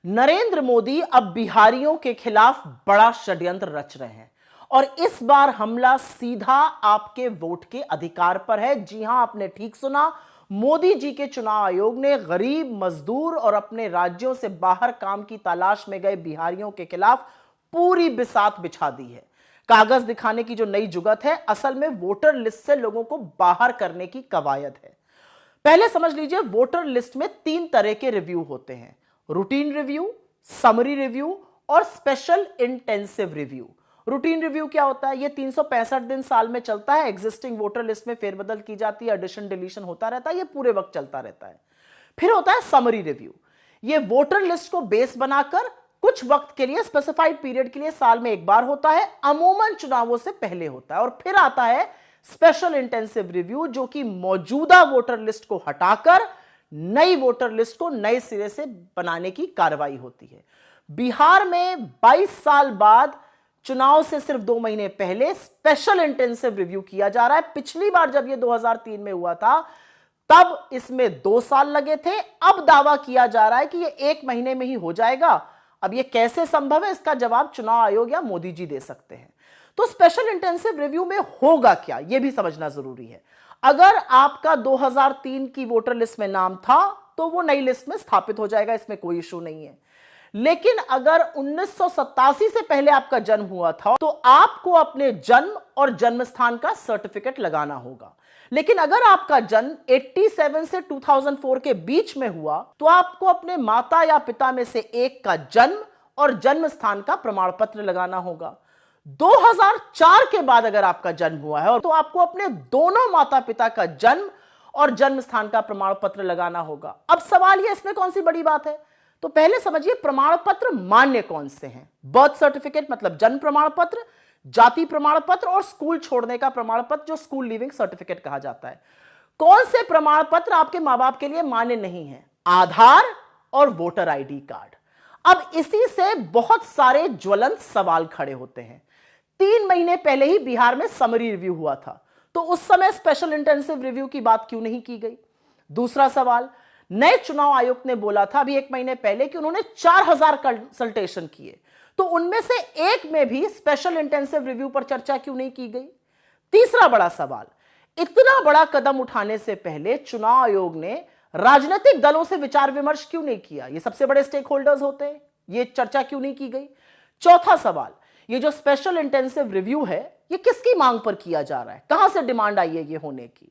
नरेंद्र मोदी अब बिहारियों के खिलाफ बड़ा षड्यंत्र रच रहे हैं और इस बार हमला सीधा आपके वोट के अधिकार पर है। जी हां, आपने ठीक सुना। मोदी जी के चुनाव आयोग ने गरीब, मजदूर और अपने राज्यों से बाहर काम की तलाश में गए बिहारियों के खिलाफ पूरी बिसात बिछा दी है। कागज दिखाने की जो नई जुगत है, असल में वोटर लिस्ट से लोगों को बाहर करने की कवायद है। पहले समझ लीजिए, वोटर लिस्ट में 3 तरह के रिव्यू होते हैं: रूटीन रिव्यू, समरी रिव्यू और special intensive review. Routine review क्या होता है? ये 365 दिन साल में चलता है। एग्जिस्टिंग वोटर लिस्ट में फेरबदल की जाती है, एडिशन डिलीशन होता रहता है, ये पूरे वक्त चलता रहता है। फिर होता है समरी रिव्यू। ये वोटर लिस्ट को बेस बनाकर कुछ वक्त के लिए, स्पेसिफाइड पीरियड के लिए साल में एक बार होता है, अमूमन चुनावों से पहले होता है। और फिर आता है स्पेशल इंटेंसिव रिव्यू, जो कि मौजूदा वोटर लिस्ट को हटाकर नई वोटर लिस्ट को नए सिरे से बनाने की कार्रवाई होती है। बिहार में 22 साल बाद चुनाव से सिर्फ 2 महीने पहले स्पेशल इंटेंसिव रिव्यू किया जा रहा है। पिछली बार जब यह 2003 में हुआ था, तब इसमें 2 साल लगे थे। अब दावा किया जा रहा है कि यह 1 महीने में ही हो जाएगा। अब यह कैसे संभव है, इसका जवाब चुनाव आयोग या मोदी जी दे सकते हैं। तो स्पेशल इंटेंसिव रिव्यू में होगा क्या, यह भी समझना जरूरी है। अगर आपका 2003 की वोटर लिस्ट में नाम था, तो वो नई लिस्ट में स्थापित हो जाएगा, इसमें कोई इशू नहीं है। लेकिन अगर 1987 से पहले आपका जन्म हुआ था, तो आपको अपने जन्म और जन्म स्थान का सर्टिफिकेट लगाना होगा। लेकिन अगर आपका जन्म 87 से 2004 के बीच में हुआ, तो आपको अपने माता या पिता में से एक का जन्म और जन्म स्थान का प्रमाण पत्र लगाना होगा। 2004 के बाद अगर आपका जन्म हुआ है, तो आपको अपने दोनों माता पिता का जन्म और जन्म स्थान का प्रमाण पत्र लगाना होगा। अब सवाल ये, इसमें कौन सी बड़ी बात है? तो पहले समझिए, प्रमाण पत्र मान्य कौन से हैं। बर्थ सर्टिफिकेट मतलब जन्म प्रमाण पत्र, जाति प्रमाण पत्र और स्कूल छोड़ने का प्रमाण पत्र, जो स्कूल लीविंग सर्टिफिकेट कहा जाता है। कौन से प्रमाण पत्र आपके मां बाप के लिए मान्य नहीं है? आधार और वोटर आईडी कार्ड। अब इसी से बहुत सारे ज्वलंत सवाल खड़े होते हैं। 3 महीने पहले ही बिहार में समरी रिव्यू हुआ था, तो उस समय स्पेशल इंटेंसिव रिव्यू की बात क्यों नहीं की गई? दूसरा सवाल, नए चुनाव आयोग ने बोला था अभी 1 महीने पहले कि उन्होंने 4000 कंसल्टेशन किए, तो उनमें से एक में भी स्पेशल इंटेंसिव रिव्यू पर चर्चा क्यों नहीं की गई? तीसरा बड़ा सवाल, इतना बड़ा कदम उठाने से पहले चुनाव आयोग ने राजनीतिक दलों से विचार विमर्श क्यों नहीं किया? ये सबसे बड़े स्टेक होल्डर्स होते हैं, ये चर्चा क्यों नहीं की गई? चौथा सवाल, ये जो स्पेशल इंटेंसिव रिव्यू है, ये किसकी मांग पर किया जा रहा है? कहां से डिमांड आई है ये होने की?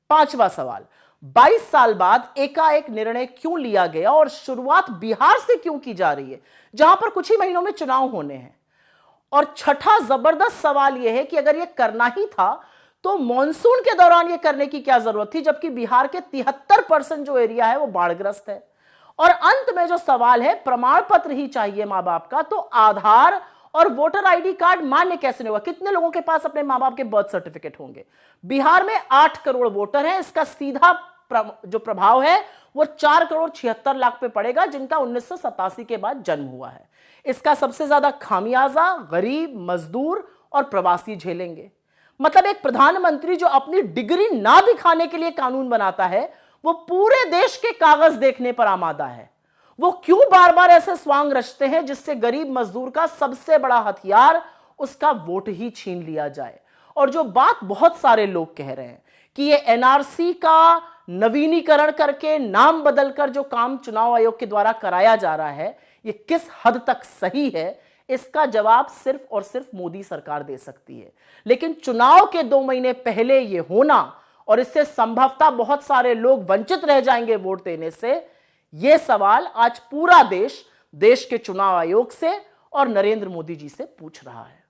पांचवा सवाल, 22 साल बाद एकाएक निर्णय क्यों लिया गया और शुरुआत बिहार से क्यों की जा रही है, जहां पर कुछ ही महीनों में चुनाव होने हैं? और छठा जबरदस्त सवाल यह है कि अगर यह करना ही था, तो मॉनसून के दौरान यह करने की क्या जरूरत थी, जबकि बिहार के 73% जो एरिया है वो बाढ़ग्रस्त है। और अंत में जो सवाल है, प्रमाण पत्र ही चाहिए मां बाप का, तो आधार और वोटर आईडी कार्ड मान्य कैसे नहीं होगा? कितने लोगों के पास अपने मां बाप के बर्थ सर्टिफिकेट होंगे? बिहार में 8 करोड़ वोटर हैं। इसका सीधा जो प्रभाव है वो 4 करोड़ 76 लाख पे पड़ेगा, जिनका 1987 के बाद जन्म हुआ है। इसका सबसे ज्यादा खामियाजा गरीब, मजदूर और प्रवासी झेलेंगे। मतलब एक प्रधानमंत्री जो अपनी डिग्री ना दिखाने के लिए कानून बनाता है, वो पूरे देश के कागज देखने पर आमादा है। वो क्यों बार बार ऐसे स्वांग रचते हैं जिससे गरीब मजदूर का सबसे बड़ा हथियार, उसका वोट ही छीन लिया जाए? और जो बात बहुत सारे लोग कह रहे हैं कि ये एनआरसी का नवीनीकरण करके, नाम बदलकर जो काम चुनाव आयोग के द्वारा कराया जा रहा है, ये किस हद तक सही है, इसका जवाब सिर्फ और सिर्फ मोदी सरकार दे सकती है। लेकिन चुनाव के 2 महीने पहले यह होना, और इससे संभवतः बहुत सारे लोग वंचित रह जाएंगे वोट देने से, यह सवाल आज पूरा देश के चुनाव आयोग से और नरेंद्र मोदी जी से पूछ रहा है।